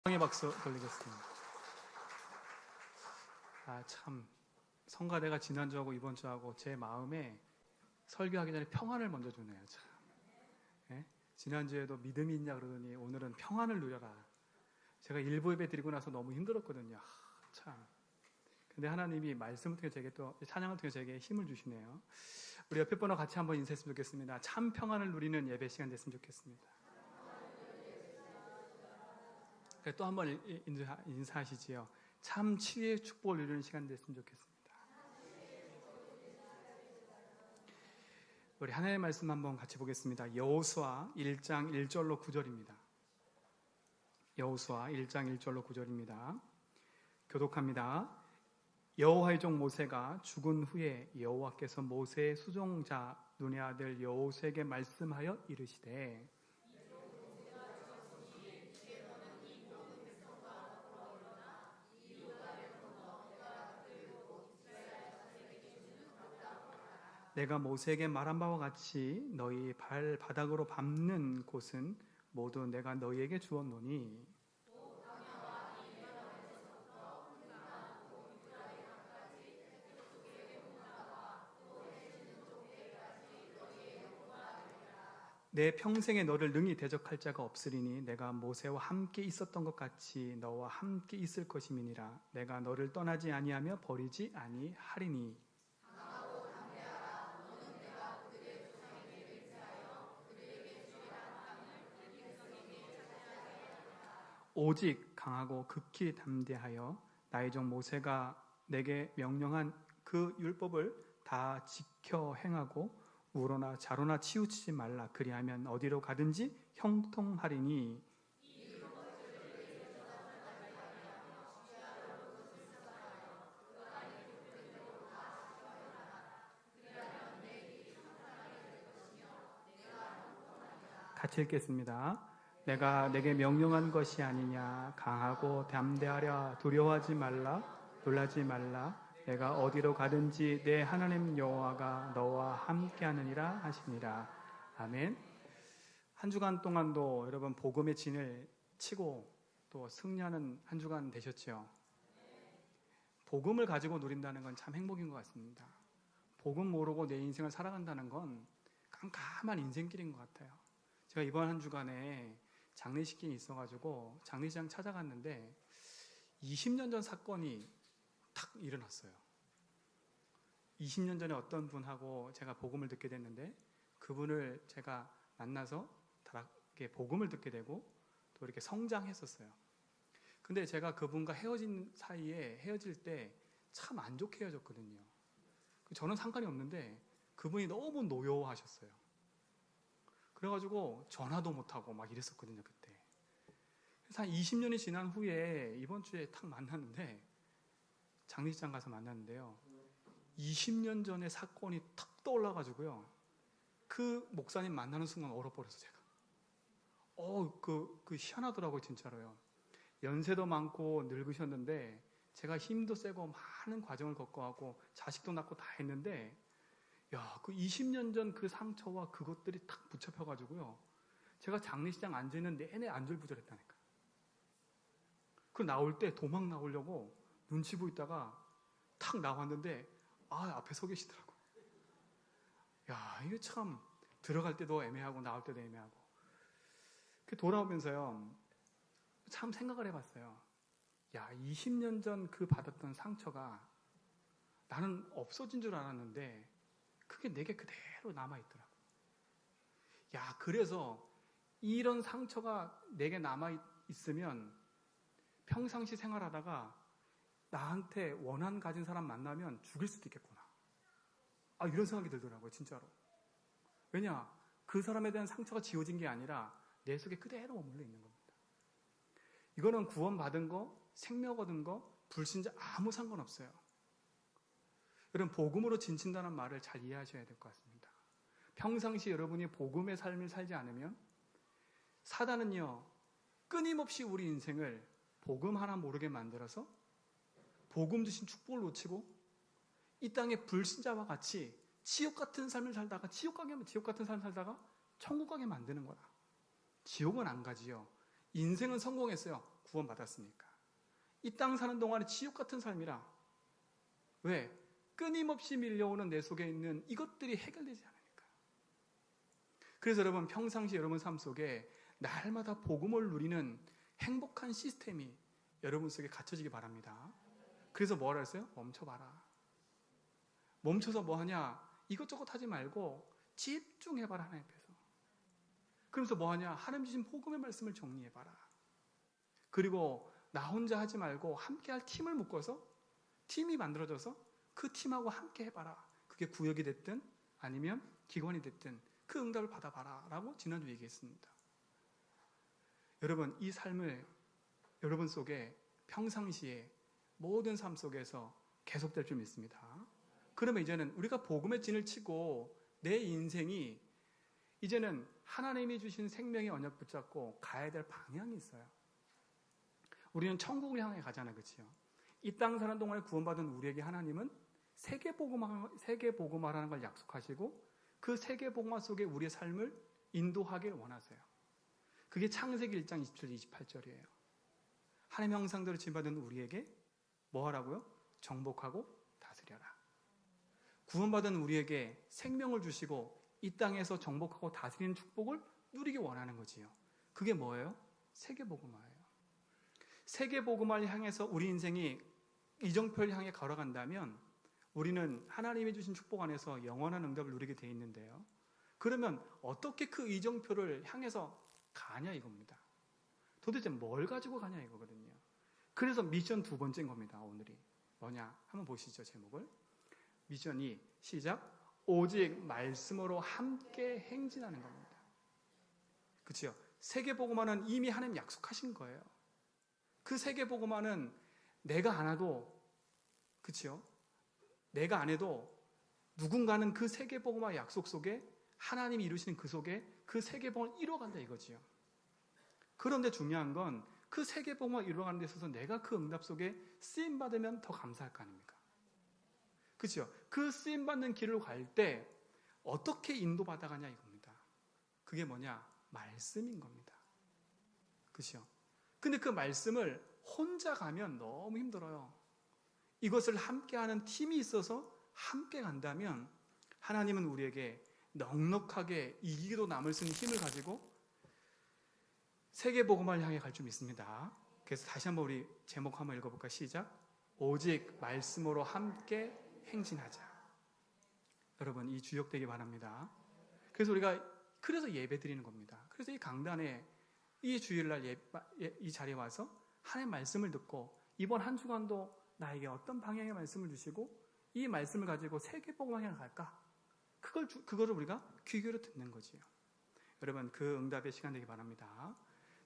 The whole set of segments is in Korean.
빵의 박수 돌리겠습니다. 참 성가대가 지난주하고 이번 주하고 제 마음에 설교하기 전에 평안을 먼저 주네요. 참. 예? 지난주에도 믿음이 있냐 그러더니 오늘은 평안을 누려라. 제가 일부 예배 드리고 나서 너무 힘들었거든요. 참. 근데 하나님이 말씀을 통해 제게 또 찬양을 통해 제게 힘을 주시네요. 우리 옆에 분과 같이 한번 인사했으면 좋겠습니다. 참 평안을 누리는 예배 시간 됐으면 좋겠습니다. 또 한번 인사하시지요. 참 치유의 축복을 누리는 시간 됐으면 좋겠습니다. 우리 하나님의 말씀 한번 같이 보겠습니다. 여호수아 1장 1절로 9절입니다. 여호수아 1장 1절로 9절입니다. 교독합니다. 여호와의 종 모세가 죽은 후에 여호와께서 모세의 수종자 눈의 아들 여호수아에게 말씀하여 이르시되 내가 모세에게 말한 바와 같이 너희 발바닥으로 밟는 곳은 모두 내가 너희에게 주었노니 내 평생에 너를 능히 대적할 자가 없으리니 내가 모세와 함께 있었던 것 같이 너와 함께 있을 것임이니라. 내가 너를 떠나지 아니하며 버리지 아니하리니. 오직 강하고 극히 담대하여 나의 종 모세가 내게 명령한 그 율법을 다 지켜 행하고 우로나 좌로나 치우치지 말라. 그리하면 어디로 가든지 형통하리니. 같이 읽겠습니다. 내가 내게 명령한 것이 아니냐. 강하고 담대하랴. 두려워하지 말라. 놀라지 말라. 내가 어디로 가든지 내 하나님 여호와가 너와 함께하느니라 하시니라. 아멘. 한 주간 동안도 여러분 복음의 진을 치고 또 승리하는 한 주간 되셨죠? 복음을 가지고 누린다는 건 참 행복인 것 같습니다. 복음 모르고 내 인생을 살아간다는 건 깜깜한 인생길인 것 같아요. 제가 이번 한 주간에 장례식이 있어가지고 장례식장 찾아갔는데 20년 전 사건이 탁 일어났어요. 20년 전에 어떤 분하고 제가 복음을 듣게 됐는데 그분을 제가 만나서 다르게 복음을 듣게 되고 또 이렇게 성장했었어요. 근데 제가 그분과 헤어질 때 참 안 좋게 헤어졌거든요. 저는 상관이 없는데 그분이 너무 노여워하셨어요. 그래가지고 전화도 못하고 막 이랬었거든요, 그때. 그래서 한 20년이 지난 후에 이번 주에 탁 만났는데 장례식장 가서 만났는데요. 20년 전의 사건이 탁 떠올라가지고요. 그 목사님 만나는 순간 얼어버렸어요, 제가. 그 희한하더라고요, 진짜로요. 연세도 많고 늙으셨는데 제가 힘도 세고 많은 과정을 겪어가고 자식도 낳고 다 했는데 그 20년 전 그 상처와 그것들이 탁 붙잡혀가지고요. 제가 장례식장 앉아있는 내내 안절부절했다니까요. 그 나올 때 도망 나오려고 눈치 보고 있다가 탁 나왔는데 앞에 서 계시더라고요. 이게 참 들어갈 때도 애매하고 나올 때도 애매하고. 돌아오면서요. 참 생각을 해봤어요. 20년 전 그 받았던 상처가 나는 없어진 줄 알았는데 그게 내게 그대로 남아있더라고요. 그래서 이런 상처가 내게 남아있으면 평상시 생활하다가 나한테 원한 가진 사람 만나면 죽일 수도 있겠구나. 이런 생각이 들더라고요, 진짜로. 왜냐? 그 사람에 대한 상처가 지워진 게 아니라 내 속에 그대로 머물러 있는 겁니다. 이거는 구원받은 거, 생명 얻은 거, 불신자 아무 상관없어요. 여러분, 복음으로 진친다는 말을 잘 이해하셔야 될 것 같습니다. 평상시 여러분이 복음의 삶을 살지 않으면 사단은요, 끊임없이 우리 인생을 복음 하나 모르게 만들어서 복음 주신 축복을 놓치고 이 땅의 불신자와 같이 지옥 같은 삶을 살다가 지옥 같은 삶을 살다가 천국 가게 만드는 거다. 지옥은 안 가지요. 인생은 성공했어요. 구원받았으니까. 이 땅 사는 동안에 지옥 같은 삶이라. 왜? 끊임없이 밀려오는 내 속에 있는 이것들이 해결되지 않으니까. 그래서 여러분, 평상시 여러분 삶 속에 날마다 복음을 누리는 행복한 시스템이 여러분 속에 갖춰지기 바랍니다. 그래서 뭐라 했어요? 멈춰봐라. 멈춰서 뭐 하냐? 이것저것 하지 말고 집중해봐라, 하나님 앞에서. 그러면서 뭐 하냐? 하나님 주신 복음의 말씀을 정리해봐라. 그리고 나 혼자 하지 말고 함께할 팀을 묶어서 팀이 만들어져서 그 팀하고 함께 해봐라. 그게 구역이 됐든 아니면 기관이 됐든 그 응답을 받아봐라 라고 지난주 얘기했습니다. 여러분, 이 삶을 여러분 속에 평상시에 모든 삶 속에서 계속될 줄 믿습니다. 그러면 이제는 우리가 복음의 진을 치고 내 인생이 이제는 하나님이 주신 생명의 언약 붙잡고 가야 될 방향이 있어요. 우리는 천국을 향해 가잖아요. 그렇죠? 이 땅 사는 동안에 구원받은 우리에게 하나님은 세계 복음화라는 걸 약속하시고 그 세계 복음화 속에 우리의 삶을 인도하길 원하세요. 그게 창세기 1장 27, 28절이에요. 하나님의 형상대로 지음받은 우리에게 뭐 하라고요? 정복하고 다스려라. 구원받은 우리에게 생명을 주시고 이 땅에서 정복하고 다스리는 축복을 누리기 원하는 거지요. 그게 뭐예요? 세계 복음화예요. 세계 복음화를 향해서 우리 인생이 이정표를 향해 걸어간다면 우리는 하나님이 주신 축복 안에서 영원한 응답을 누리게 돼 있는데요. 그러면 어떻게 그 이정표를 향해서 가냐 이겁니다. 도대체 뭘 가지고 가냐 이거거든요. 그래서 미션 두 번째인 겁니다. 오늘이 뭐냐? 한번 보시죠. 제목을. 미션이 시작. 오직 말씀으로 함께 행진하는 겁니다. 그렇죠? 세계 복음화는 이미 하나님 약속하신 거예요. 그 세계 복음화는 내가 안 해도, 그렇죠? 내가 안 해도 누군가는 그 세계 복음화 약속 속에 하나님이 이루시는 그 속에 그 세계 복음을 이뤄간다 이거지요. 그런데 중요한 건 그 세계 복음을 이루어가는 데 있어서 내가 그 응답 속에 쓰임 받으면 더 감사할 거 아닙니까? 그렇죠? 그 쓰임 받는 길을 갈 때 어떻게 인도받아 가냐 이겁니다. 그게 뭐냐? 말씀인 겁니다. 그렇죠? 근데 그 말씀을 혼자 가면 너무 힘들어요. 이것을 함께하는 팀이 있어서 함께 간다면 하나님은 우리에게 넉넉하게 이기기도 남을 수 있는 힘을 가지고 세계 복음화를 향해 갈 줄 믿습니다. 그래서 다시 한번 우리 제목 한번 읽어볼까? 시작. 오직 말씀으로 함께 행진하자. 여러분, 이 주역되기 바랍니다. 그래서 우리가 예배 드리는 겁니다. 그래서 이 강단에 이 주일날 이 자리에 와서 하나님의 말씀을 듣고 이번 한 주간도 나에게 어떤 방향의 말씀을 주시고 이 말씀을 가지고 세계 복음화를 향해 갈까? 그거를 우리가 귀 기울여 듣는 거지요. 여러분, 그 응답의 시간 되기 바랍니다.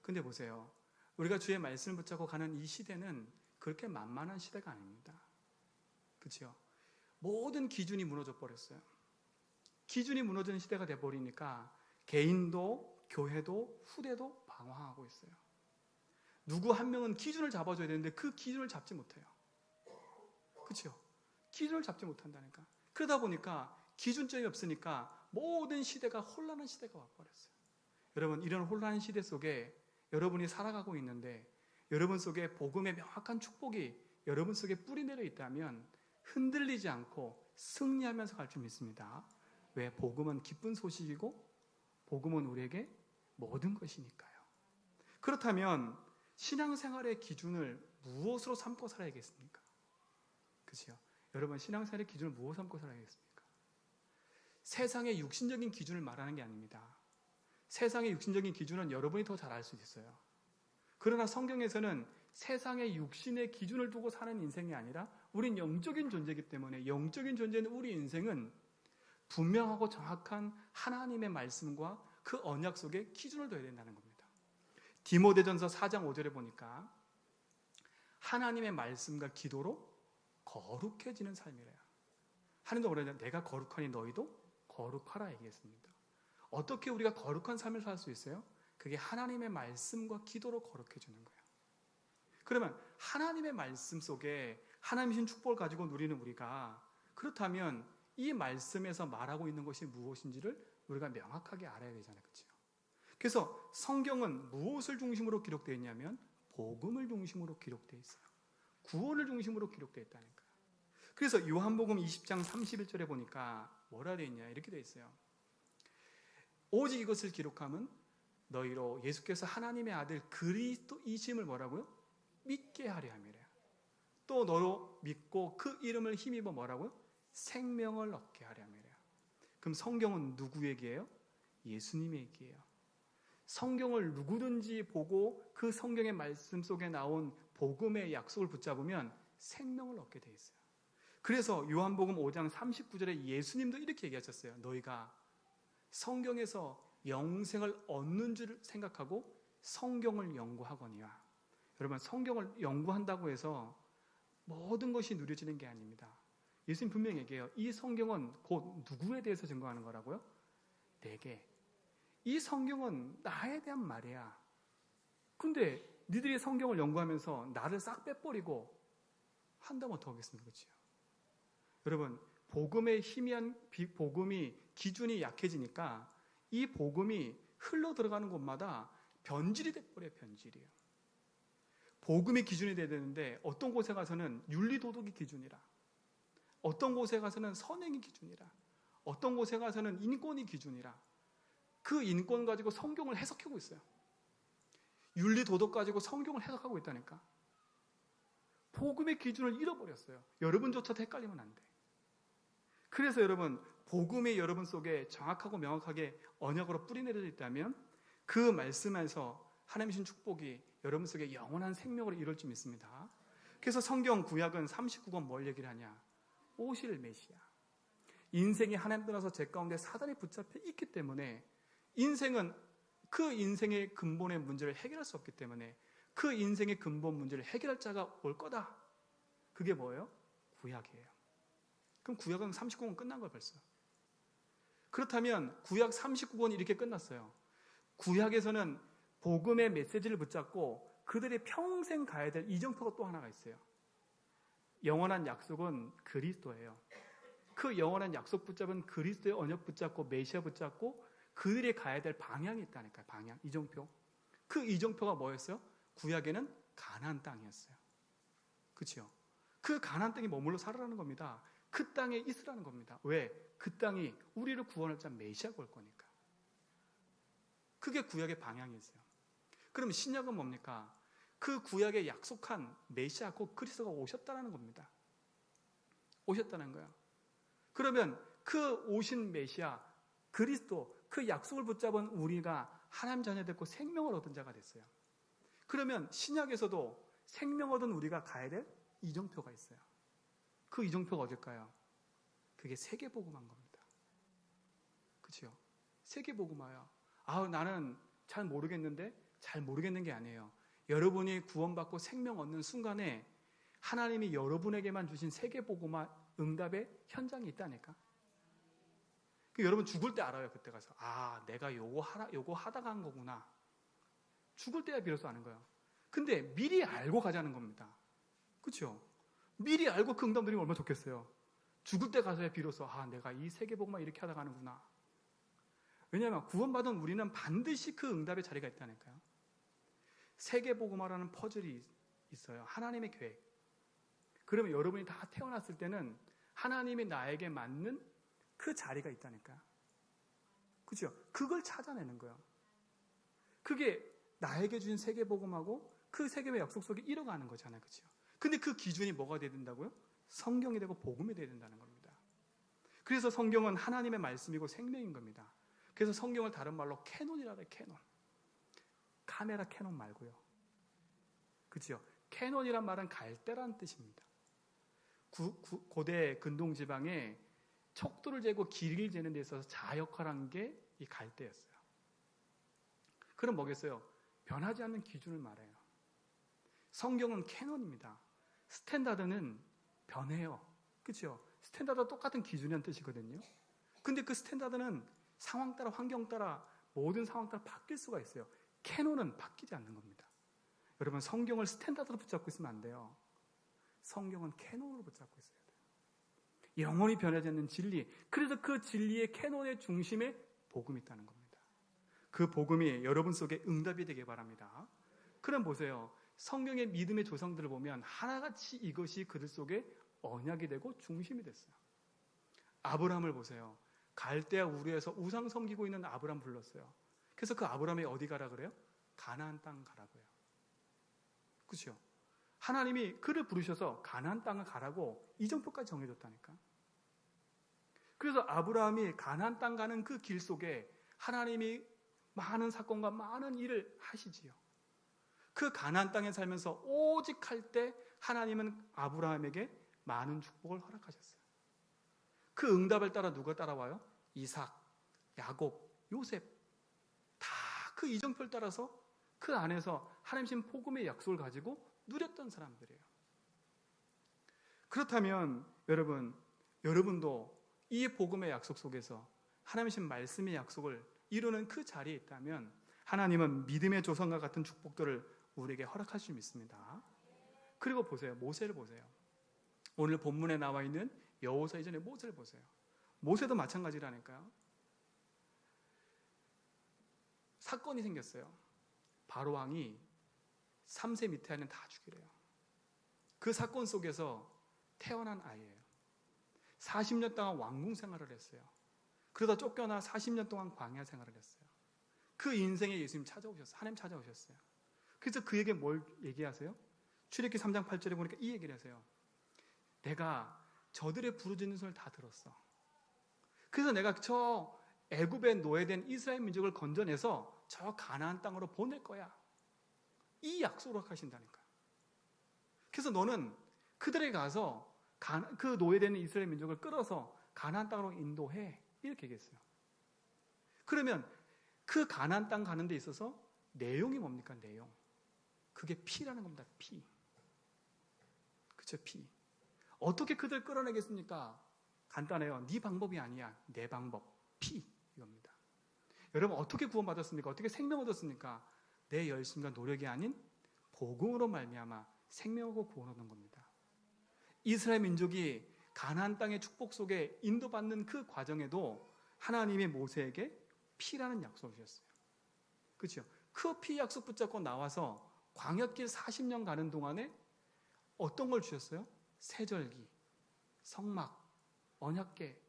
근데 보세요. 우리가 주의 말씀을 붙잡고 가는 이 시대는 그렇게 만만한 시대가 아닙니다. 그렇죠? 모든 기준이 무너져 버렸어요. 기준이 무너지는 시대가 돼버리니까 개인도 교회도 후대도 방황하고 있어요. 누구 한 명은 기준을 잡아줘야 되는데 그 기준을 잡지 못해요. 그렇죠? 기준을 잡지 못한다니까. 그러다 보니까 기준점이 없으니까 모든 시대가 혼란한 시대가 와버렸어요. 여러분, 이런 혼란한 시대 속에 여러분이 살아가고 있는데 여러분 속에 복음의 명확한 축복이 여러분 속에 뿌리내려 있다면 흔들리지 않고 승리하면서 갈 줄 믿습니다. 왜? 복음은 기쁜 소식이고 복음은 우리에게 모든 것이니까요. 그렇다면 신앙생활의 기준을 무엇으로 삼고 살아야겠습니까? 그렇죠? 여러분, 신앙생활의 기준을 무엇으로 삼고 살아야겠습니까? 세상의 육신적인 기준을 말하는 게 아닙니다. 세상의 육신적인 기준은 여러분이 더 잘 알 수 있어요. 그러나 성경에서는 세상의 육신의 기준을 두고 사는 인생이 아니라 우린 영적인 존재이기 때문에 영적인 존재는 우리 인생은 분명하고 정확한 하나님의 말씀과 그 언약 속에 기준을 둬야 된다는 겁니다. 디모데전서 4장 5절에 보니까 하나님의 말씀과 기도로 거룩해지는 삶이래요. 하나님도 그러냐? 내가 거룩하니 너희도 거룩하라 얘기했습니다. 어떻게 우리가 거룩한 삶을 살 수 있어요? 그게 하나님의 말씀과 기도로 거룩해지는 거예요. 그러면 하나님의 말씀 속에 하나님이 주신 축복을 가지고 누리는 우리가 그렇다면 이 말씀에서 말하고 있는 것이 무엇인지를 우리가 명확하게 알아야 되잖아요. 그렇죠? 그래서 성경은 무엇을 중심으로 기록되어 있냐면 복음을 중심으로 기록되어 있어요. 구원을 중심으로 기록되어 있다니까요. 그래서 요한복음 20장 31절에 보니까 뭐라 되어 있냐, 이렇게 되어 있어요. 오직 이것을 기록함은 너희로 예수께서 하나님의 아들 그리스도이심을 뭐라고요? 믿게 하려 함이래요. 또 너로 믿고 그 이름을 힘입어 뭐라고요? 생명을 얻게 하려 함이래요. 그럼 성경은 누구 얘기예요? 예수님의 얘기예요. 성경을 누구든지 보고 그 성경의 말씀 속에 나온 복음의 약속을 붙잡으면 생명을 얻게 돼 있어요. 그래서 요한복음 5장 39절에 예수님도 이렇게 얘기하셨어요. 너희가 성경에서 영생을 얻는 줄 생각하고 성경을 연구하거니와. 여러분, 성경을 연구한다고 해서 모든 것이 누려지는 게 아닙니다. 예수님 분명히 얘기해요. 이 성경은 곧 누구에 대해서 증거하는 거라고요? 내게. 이 성경은 나에 대한 말이야. 근데 니들이 성경을 연구하면서 나를 싹 빼버리고 한다면 어떡하겠습니까? 그렇죠? 여러분, 복음의 희미한 복음이 기준이 약해지니까 이 복음이 흘러 들어가는 곳마다 변질이 돼버려요. 변질이에요. 복음의 기준이 돼야 되는데 어떤 곳에 가서는 윤리도덕이 기준이라, 어떤 곳에 가서는 선행이 기준이라, 어떤 곳에 가서는 인권이 기준이라, 그 인권 가지고 성경을 해석하고 있어요. 윤리도덕 가지고 성경을 해석하고 있다니까. 복음의 기준을 잃어버렸어요. 여러분조차도 헷갈리면 안 돼. 그래서 여러분, 복음이 여러분 속에 정확하고 명확하게 언약으로 뿌리내려져 있다면 그 말씀에서 하나님 주신 축복이 여러분 속에 영원한 생명으로 이룰 줄 믿습니다. 그래서 성경 구약은 39권 뭘 얘기를 하냐? 오실 메시아. 인생이 하나님 떠나서 제 가운데 사단이 붙잡혀 있기 때문에 인생은 그 인생의 근본의 문제를 해결할 수 없기 때문에 그 인생의 근본 문제를 해결할 자가 올 거다. 그게 뭐예요? 구약이에요. 그럼 구약은 39권 끝난 거예요, 벌써. 그렇다면 구약 39권이 이렇게 끝났어요. 구약에서는 복음의 메시지를 붙잡고 그들이 평생 가야 될 이정표가 또 하나가 있어요. 영원한 약속은 그리스도예요. 그 영원한 약속 붙잡은 그리스도의 언약 붙잡고 메시아 붙잡고 그들이 가야 될 방향이 있다니까요. 방향, 이정표. 그 이정표가 뭐였어요? 구약에는 가나안 땅이었어요. 그렇죠? 그 가나안 땅에 머물러 살아라는 겁니다. 그 땅에 있으라는 겁니다. 왜? 그 땅이 우리를 구원할 자 메시아가 올 거니까. 그게 구약의 방향이었어요. 그럼 신약은 뭡니까? 그 구약에 약속한 메시아, 곧 그리스도가 오셨다는 겁니다. 오셨다는 거예요. 그러면 그 오신 메시아, 그리스도, 그 약속을 붙잡은 우리가 하나님 자녀 됐고 생명을 얻은 자가 됐어요. 그러면 신약에서도 생명 얻은 우리가 가야 될 이정표가 있어요. 그 이정표가 어딜까요? 그게 세계복음화인 겁니다. 그렇죠? 세계복음화요. 나는 잘 모르겠는데, 잘 모르겠는 게 아니에요. 여러분이 구원받고 생명 얻는 순간에 하나님이 여러분에게만 주신 세계복음화 응답의 현장이 있다니까. 여러분 죽을 때 알아요. 그때 가서 내가 요거 하다가 한 거구나. 죽을 때야 비로소 아는 거예요. 근데 미리 알고 가자는 겁니다. 그렇죠? 미리 알고 그 응답 드리면 얼마나 좋겠어요. 죽을 때 가서야 비로소 내가 이 세계복음화 이렇게 하다가 하는구나. 왜냐하면 구원받은 우리는 반드시 그 응답의 자리가 있다니까요. 세계복음화라는 퍼즐이 있어요. 하나님의 계획. 그러면 여러분이 다 태어났을 때는 하나님이 나에게 맞는 그 자리가 있다니까요. 그죠? 그걸 찾아내는 거예요. 그게 나에게 주신 세계복음하고 그 세계의 약속 속에 이뤄가는 거잖아요. 그죠? 근데 그 기준이 뭐가 돼야 된다고요? 성경이 되고 복음이 돼야 된다는 겁니다. 그래서 성경은 하나님의 말씀이고 생명인 겁니다. 그래서 성경을 다른 말로 캐논이라 해요. 캐논. 카메라 캐논 말고요. 그죠? 캐논이란 말은 갈대라는 뜻입니다. 고대 근동지방에 척도를 재고 길이를 재는 데 있어서 자역할한 게 이 갈대였어요. 그럼 뭐겠어요? 변하지 않는 기준을 말해요. 성경은 캐논입니다. 스탠다드는 변해요. 그렇죠? 스탠다드와 똑같은 기준이라는 뜻이거든요. 근데 그 스탠다드는 상황 따라 환경 따라 모든 상황 따라 바뀔 수가 있어요. 캐논은 바뀌지 않는 겁니다. 여러분 성경을 스탠다드로 붙잡고 있으면 안 돼요. 성경은 캐논으로 붙잡고 있어야 돼요. 영원히 변하지 않는 진리. 그래서 그 진리의 캐논의 중심에 복음이 있다는 겁니다. 그 복음이 여러분 속에 응답이 되길 바랍니다. 그럼 보세요. 성경의 믿음의 조상들을 보면 하나같이 이것이 그들 속에 언약이 되고 중심이 됐어요. 아브라함을 보세요. 갈대아 우르에서 우상 섬기고 있는 아브라함 불렀어요. 그래서 그 아브라함이 어디 가라 그래요? 가나안 땅 가라고요. 그렇죠? 하나님이 그를 부르셔서 가나안 땅을 가라고 이정표까지 정해줬다니까. 그래서 아브라함이 가나안 땅 가는 그 길 속에 하나님이 많은 사건과 많은 일을 하시지요. 그 가나안 땅에 살면서 오직 할 때 하나님은 아브라함에게 많은 축복을 허락하셨어요. 그 응답을 따라 누가 따라와요? 이삭, 야곱, 요셉. 다 그 이정표를 따라서 그 안에서 하나님 신 복음의 약속을 가지고 누렸던 사람들이에요. 그렇다면 여러분도 이 복음의 약속 속에서 하나님 신 말씀의 약속을 이루는 그 자리에 있다면 하나님은 믿음의 조상과 같은 축복들을 우리에게 허락하실 줄 믿습니다. 그리고 보세요. 모세를 보세요. 오늘 본문에 나와 있는 여호수아 이전의 모세를 보세요. 모세도 마찬가지라니까요. 사건이 생겼어요. 바로 왕이 3세 밑에 아이는 다 죽이래요. 그 사건 속에서 태어난 아이예요. 40년 동안 왕궁 생활을 했어요. 그러다 쫓겨나 40년 동안 광야 생활을 했어요. 그 인생에 예수님 찾아오셨어요. 하나님 찾아오셨어요. 그래서 그에게 뭘 얘기하세요? 출애굽기 3장 8절에 보니까 이 얘기를 하세요. 내가 저들의 부르짖는 소리를 다 들었어. 그래서 내가 저 애굽에 노예된 이스라엘 민족을 건져내서 저 가나안 땅으로 보낼 거야. 이 약속을 하신다니까. 그래서 너는 그들에게 가서 그 노예된 이스라엘 민족을 끌어서 가나안 땅으로 인도해. 이렇게 얘기했어요. 그러면 그 가나안 땅 가는 데 있어서 내용이 뭡니까? 내용. 그게 피라는 겁니다. 피. 그쵸? 피. 어떻게 그들 끌어내겠습니까? 간단해요. 네 방법이 아니야. 내 방법. 피. 이겁니다. 여러분 어떻게 구원받았습니까? 어떻게 생명 얻었습니까? 내 열심과 노력이 아닌 복음으로 말미암아 생명하고 구원 얻는 겁니다. 이스라엘 민족이 가나안 땅의 축복 속에 인도받는 그 과정에도 하나님이 모세에게 피라는 약속을 주셨어요. 그렇죠? 그 피 약속 붙잡고 나와서 광야길 40년 가는 동안에 어떤 걸 주셨어요? 세절기, 성막, 언약궤,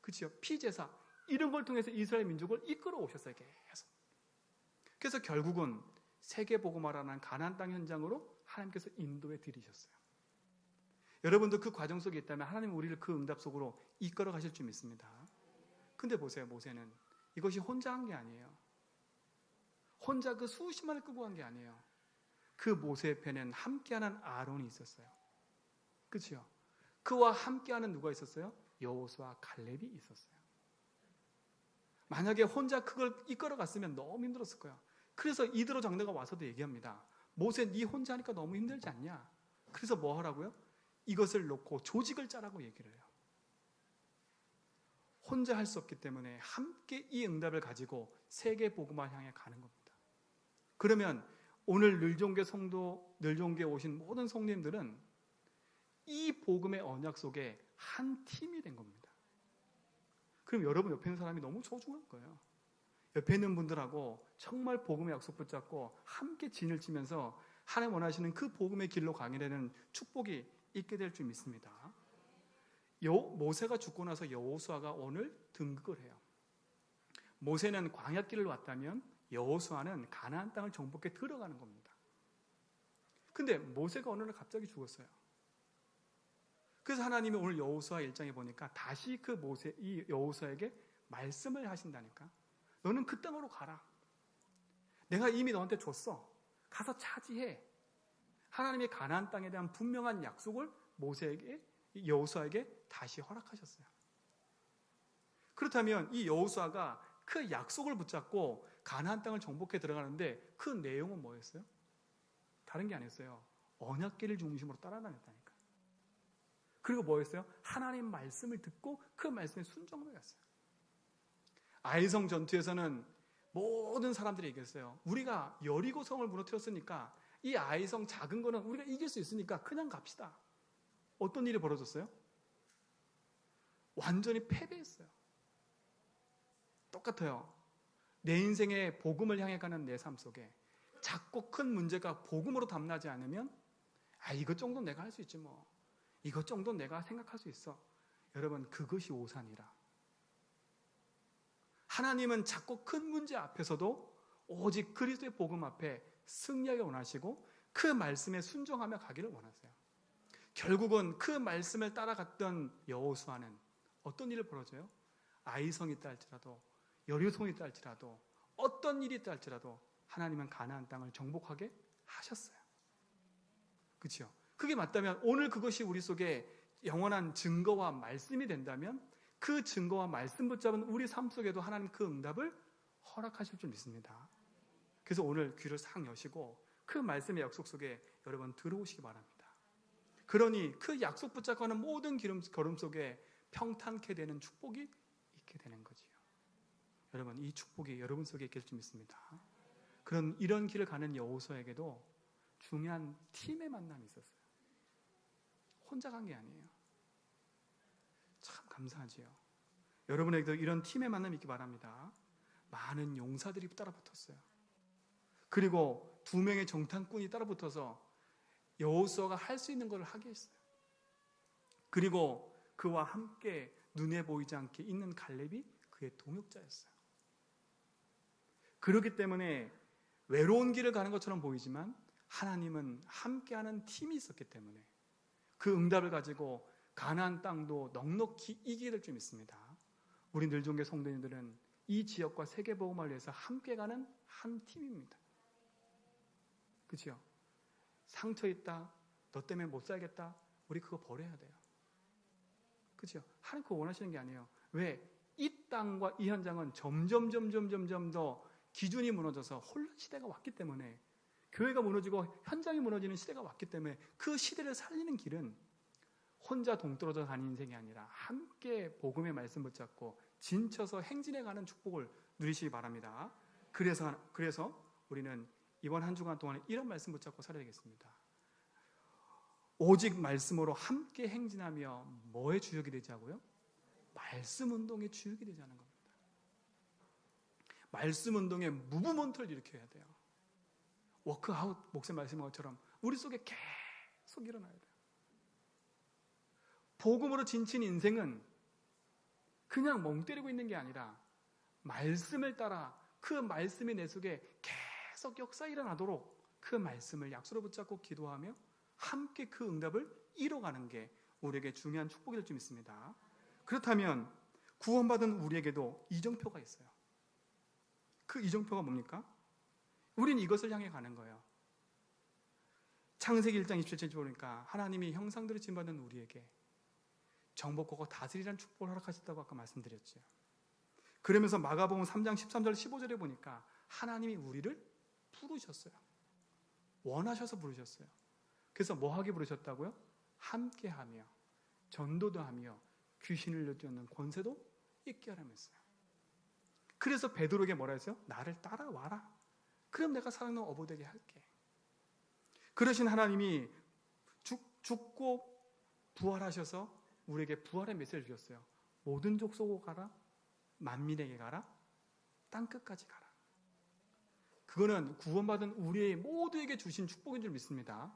그렇죠? 피제사 이런 걸 통해서 이스라엘 민족을 이끌어 오셨어요. 계속. 그래서 결국은 세계복음화라는 가나안 땅 현장으로 하나님께서 인도해 드리셨어요. 여러분도 그 과정 속에 있다면 하나님은 우리를 그 응답 속으로 이끌어 가실 줄 믿습니다. 근데 보세요. 모세는 이것이 혼자 한 게 아니에요. 혼자 그 수십만을 끌고 간 게 아니에요. 그 모세의 편에는 함께하는 아론이 있었어요. 그렇죠? 그와 함께하는 누가 있었어요? 여호수아, 갈렙이 있었어요. 만약에 혼자 그걸 이끌어 갔으면 너무 힘들었을 거예요. 그래서 이드로 장로가 와서도 얘기합니다. 모세 네 혼자 하니까 너무 힘들지 않냐? 그래서 뭐 하라고요? 이것을 놓고 조직을 짜라고 얘기를 해요. 혼자 할 수 없기 때문에 함께 이 응답을 가지고 세계 복음화 향해 가는 겁니다. 그러면 오늘 늘종교 성도, 늘종교에 오신 모든 성도님들은 이 복음의 언약 속에 한 팀이 된 겁니다. 그럼 여러분 옆에 있는 사람이 너무 소중한 거예요. 옆에 있는 분들하고 정말 복음의 약속 붙잡고 함께 진을 치면서 하나님 원하시는 그 복음의 길로 가게 되는 축복이 있게 될 줄 믿습니다. 모세가 죽고 나서 여호수아가 오늘 등극을 해요. 모세는 광야길을 왔다면 여호수아는 가나안 땅을 정복해 들어가는 겁니다. 근데 모세가 어느 날 갑자기 죽었어요. 그래서 하나님이 오늘 여호수아 1장에 보니까 다시 이 여호수아에게 말씀을 하신다니까. 너는 그 땅으로 가라. 내가 이미 너한테 줬어. 가서 차지해. 하나님의 가나안 땅에 대한 분명한 약속을 여호수아에게 다시 허락하셨어요. 그렇다면 이 여호수아가 그 약속을 붙잡고 가나안 땅을 정복해 들어가는데 그 내용은 뭐였어요? 다른 게 아니었어요. 언약궤를 중심으로 따라다녔다니까. 그리고 뭐였어요? 하나님 말씀을 듣고 그 말씀에 순종을 했어요. 아이성 전투에서는 모든 사람들이 얘기했어요. 우리가 여리고 성을 무너뜨렸으니까 이 아이성 작은 거는 우리가 이길 수 있으니까 그냥 갑시다. 어떤 일이 벌어졌어요? 완전히 패배했어요. 똑같아요. 내 인생의 복음을 향해 가는 내 삶 속에 작고 큰 문제가 복음으로 담나지 않으면 이것 정도는 내가 할 수 있지 뭐. 이것 정도는 내가 생각할 수 있어. 여러분, 그것이 오산이라. 하나님은 작고 큰 문제 앞에서도 오직 그리스도의 복음 앞에 승리하기 원하시고 그 말씀에 순종하며 가기를 원하세요. 결국은 그 말씀을 따라갔던 여호수아는 어떤 일을 벌어져요? 아이성이 있다 할지라도, 여리고성이 있다 할지라도, 어떤 일이 있다 할지라도 하나님은 가나안 땅을 정복하게 하셨어요. 그렇죠? 그게 맞다면 오늘 그것이 우리 속에 영원한 증거와 말씀이 된다면 그 증거와 말씀 붙잡은 우리 삶 속에도 하나님 그 응답을 허락하실 줄 믿습니다. 그래서 오늘 귀를 싹 여시고 그 말씀의 약속 속에 여러분 들어오시기 바랍니다. 그러니 그 약속 붙잡고 하는 모든 걸음 속에 평탄케 되는 축복이 있게 되는 거지요. 여러분, 이 축복이 여러분 속에 있길 줄 믿습니다. 이런 길을 가는 여호수아에게도 중요한 팀의 만남이 있었어요. 혼자 간 게 아니에요. 참 감사하지요. 여러분에게도 이런 팀의 만남이 있기 바랍니다. 많은 용사들이 따라붙었어요. 그리고 2명의 정탐꾼이 따라붙어서 여호수아가 할 수 있는 걸 하게 했어요. 그리고 그와 함께 눈에 보이지 않게 있는 갈렙이 그의 동역자였어요. 그렇기 때문에 외로운 길을 가는 것처럼 보이지만 하나님은 함께하는 팀이 있었기 때문에 그 응답을 가지고 가나안 땅도 넉넉히 이기게 될 줄 믿습니다. 우리 늘종교 성도님들은 이 지역과 세계복음을 위해서 함께 가는 한 팀입니다. 그렇죠? 상처 있다, 너 때문에 못 살겠다, 우리 그거 버려야 돼요. 그렇죠? 하나님 그거 원하시는 게 아니에요. 왜? 이 땅과 이 현장은 점점 더 기준이 무너져서 혼란 시대가 왔기 때문에, 교회가 무너지고 현장이 무너지는 시대가 왔기 때문에 그 시대를 살리는 길은 혼자 동떨어져 다니는 인생이 아니라 함께 복음의 말씀 붙잡고 진쳐서 행진해가는 축복을 누리시기 바랍니다. 그래서 우리는 이번 한 주간 동안에 이런 말씀 붙잡고 살아야 되겠습니다. 오직 말씀으로 함께 행진하며 뭐의 주역이 되지 하고요? 말씀 운동의 주역이 되지 하는 겁니다. 말씀 운동의 무브먼트를 일으켜야 돼요. 워크아웃 목사님 말씀한 것처럼 우리 속에 계속 일어나야 돼요. 복음으로 진친 인생은 그냥 멍 때리고 있는 게 아니라 말씀을 따라 그 말씀이 내 속에 계속 역사 일어나도록 그 말씀을 약수로 붙잡고 기도하며 함께 그 응답을 이뤄가는 게 우리에게 중요한 축복이 될 줄 믿습니다. 그렇다면 구원받은 우리에게도 이정표가 있어요. 그 이정표가 뭡니까? 우린 이것을 향해 가는 거예요. 창세기 1장 27절에 보니까 하나님이 형상대로 지음받은 우리에게 정복하고 다스리라는 축복을 허락하셨다고 아까 말씀드렸죠. 그러면서 마가복음 3장 13절 15절에 보니까 하나님이 우리를 부르셨어요. 원하셔서 부르셨어요. 그래서 뭐하게 부르셨다고요? 함께하며 전도도 하며 귀신을 내쫓는 권세도 있게 하라면서요. 그래서 베드로에게 뭐라 했어요? 나를 따라와라. 그럼 내가 사랑하는 어부되게 할게. 그러신 하나님이 죽고 부활하셔서 우리에게 부활의 메시지를 주셨어요. 모든 족속으로 가라, 만민에게 가라, 땅끝까지 가라. 그거는 구원받은 우리의 모두에게 주신 축복인 줄 믿습니다.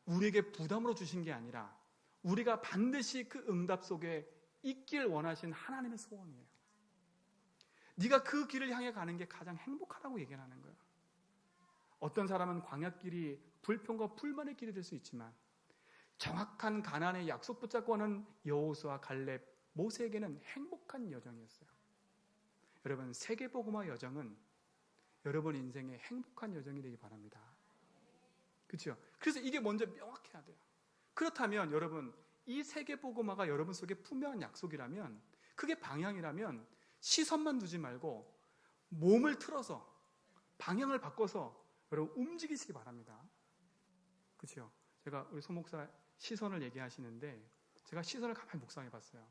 우리에게 부담으로 주신 게 아니라 우리가 반드시 그 응답 속에 있길 원하신 하나님의 소원이에요. 네가 그 길을 향해 가는 게 가장 행복하다고 얘기하는 거예요. 어떤 사람은 광야길이 불평과 불만의 길이 될 수 있지만 정확한 가나안의 약속 붙잡고 하는 여호수아, 갈렙, 모세에게는 행복한 여정이었어요. 여러분, 세계복음화 여정은 여러분 인생의 행복한 여정이 되기 바랍니다. 그렇죠? 그래서 이게 먼저 명확해야 돼요. 그렇다면 여러분, 이 세계복음화가 여러분 속에 분명한 약속이라면, 그게 방향이라면 시선만 두지 말고 몸을 틀어서 방향을 바꿔서 여러분 움직이시기 바랍니다. 그렇죠? 제가 우리 소 목사 시선을 얘기하시는데 제가 시선을 가만히 묵상해 봤어요.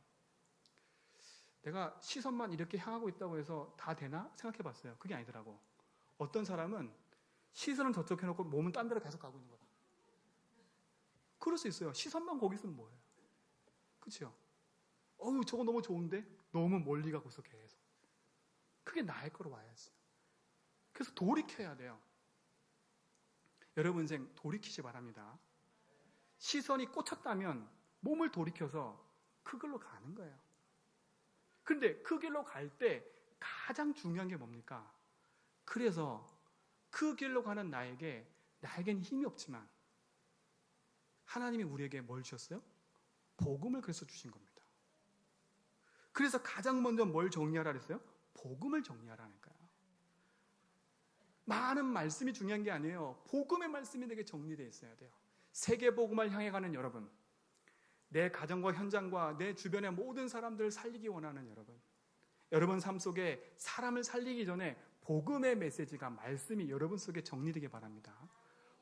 내가 시선만 이렇게 향하고 있다고 해서 다 되나 생각해 봤어요. 그게 아니더라고. 어떤 사람은 시선은 저쪽 해놓고 몸은 딴 데로 계속 가고 있는 거다. 그럴 수 있어요. 시선만 거기 있으면 뭐예요? 그렇죠? 저거 너무 좋은데 너무 멀리 가고 있어 계속. 그게 나의 거로 와야지. 그래서 돌이켜야 돼요. 여러분 인생 돌이키시 바랍니다. 시선이 꽂혔다면 몸을 돌이켜서 그 길로 가는 거예요. 그런데 그 길로 갈 때 가장 중요한 게 뭡니까? 그래서 그 길로 가는 나에겐 힘이 없지만 하나님이 우리에게 뭘 주셨어요? 복음을 그래서 주신 겁니다. 그래서 가장 먼저 뭘 정리하라 그랬어요? 복음을 정리하라는 거예요. 많은 말씀이 중요한 게 아니에요. 복음의 말씀이 되게 정리되어 있어야 돼요. 세계 복음을 향해 가는 여러분, 내 가정과 현장과 내 주변의 모든 사람들을 살리기 원하는 여러분 삶 속에 사람을 살리기 전에 복음의 메시지가, 말씀이 여러분 속에 정리되기 바랍니다.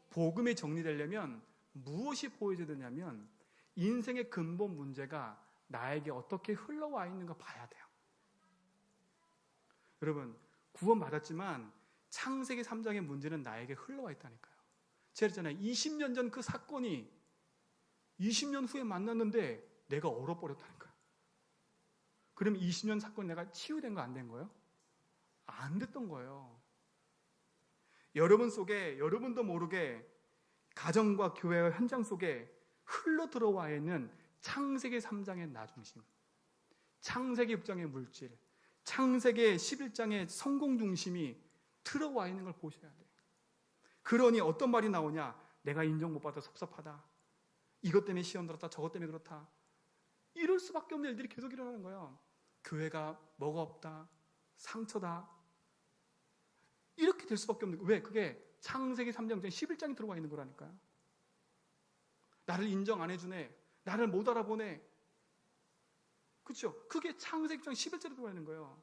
복음이 정리되려면 무엇이 보여져야 되냐면 인생의 근본 문제가 나에게 어떻게 흘러와 있는가 봐야 돼요. 여러분, 구원받았지만 창세기 3장의 문제는 나에게 흘러와 있다니까요. 제가 그랬잖아요. 20년 전 그 사건이 20년 후에 만났는데 내가 얼어버렸다니까요. 그럼 20년 사건 내가 치유된 거 안 된 거예요? 안 됐던 거예요. 여러분 속에 여러분도 모르게 가정과 교회와 현장 속에 흘러 들어와 있는 창세기 3장의 나 중심, 창세기 6장의 물질, 창세기 11장의 성공 중심이 들어와 있는 걸 보셔야 돼요. 그러니 어떤 말이 나오냐? 내가 인정 못 받아 섭섭하다. 이것 때문에 시험 들었다. 저것 때문에 그렇다. 이럴 수밖에 없는 일들이 계속 일어나는 거예요. 교회가 뭐가 없다. 상처다. 이렇게 될 수밖에 없는 거예요. 왜? 그게 창세기 3장 11장이 들어와 있는 거라니까요. 나를 인정 안 해주네. 나를 못 알아보네. 그렇죠? 그게 창세기 6장 11절에 들어와 있는 거예요.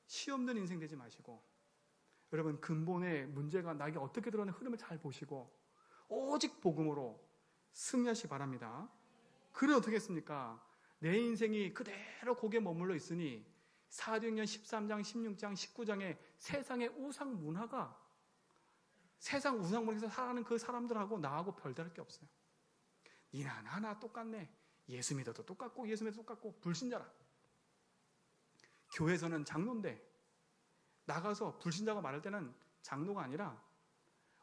시 없는 인생 되지 마시고, 여러분 근본의 문제가 나에게 어떻게 드러나는 흐름을 잘 보시고 오직 복음으로 승리하시기 바랍니다. 그래 어떻게 했습니까? 내 인생이 그대로 거기에 머물러 있으니 사도행전 13장, 16장, 19장에 세상의 우상 문화가, 세상 우상 문화에서 살아가는 그 사람들하고 나하고 별다를 게 없어요. 니나 나나 똑같네. 예수 믿어도 똑같고 예수 믿어도 똑같고 불신자라. 교회에서는 장로인데 나가서 불신자가 말할 때는 장로가 아니라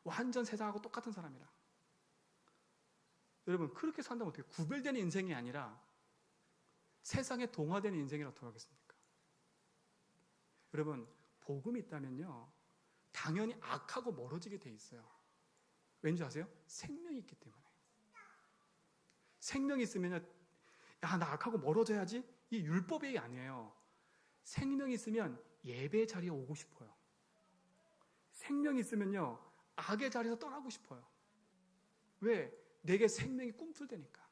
완전 세상하고 똑같은 사람이라. 여러분 그렇게 산다면 어떻게, 구별되는 인생이 아니라 세상에 동화되는 인생이라고 어떻게 하겠습니까? 여러분 복음이 있다면요 당연히 악하고 멀어지게 돼 있어요. 왠지 아세요? 생명이 있기 때문에. 생명이 있으면요, 야, 나 악하고 멀어져야지, 이 율법이 아니에요. 생명이 있으면 예배 자리에 오고 싶어요. 생명이 있으면요 악의 자리에서 떠나고 싶어요. 왜? 내게 생명이 꿈틀대니까.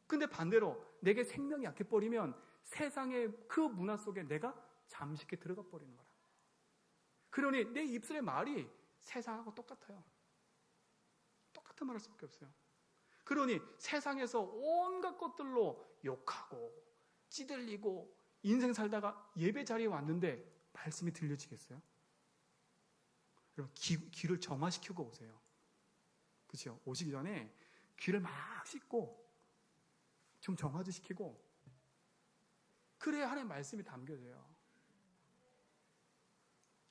근데 반대로 내게 생명이 약해버리면 세상의 그 문화 속에 내가 잠식해 들어가 버리는 거라. 그러니 내 입술의 말이 세상하고 똑같아요. 똑같은 말 할 수밖에 없어요. 그러니 세상에서 온갖 것들로 욕하고 찌들리고 인생 살다가 예배 자리에 왔는데 말씀이 들려지겠어요? 여러분 귀를 정화시키고 오세요. 그렇죠? 오시기 전에 귀를 막 씻고 좀 정화도 시키고 그래야 하나님의 말씀이 담겨져요.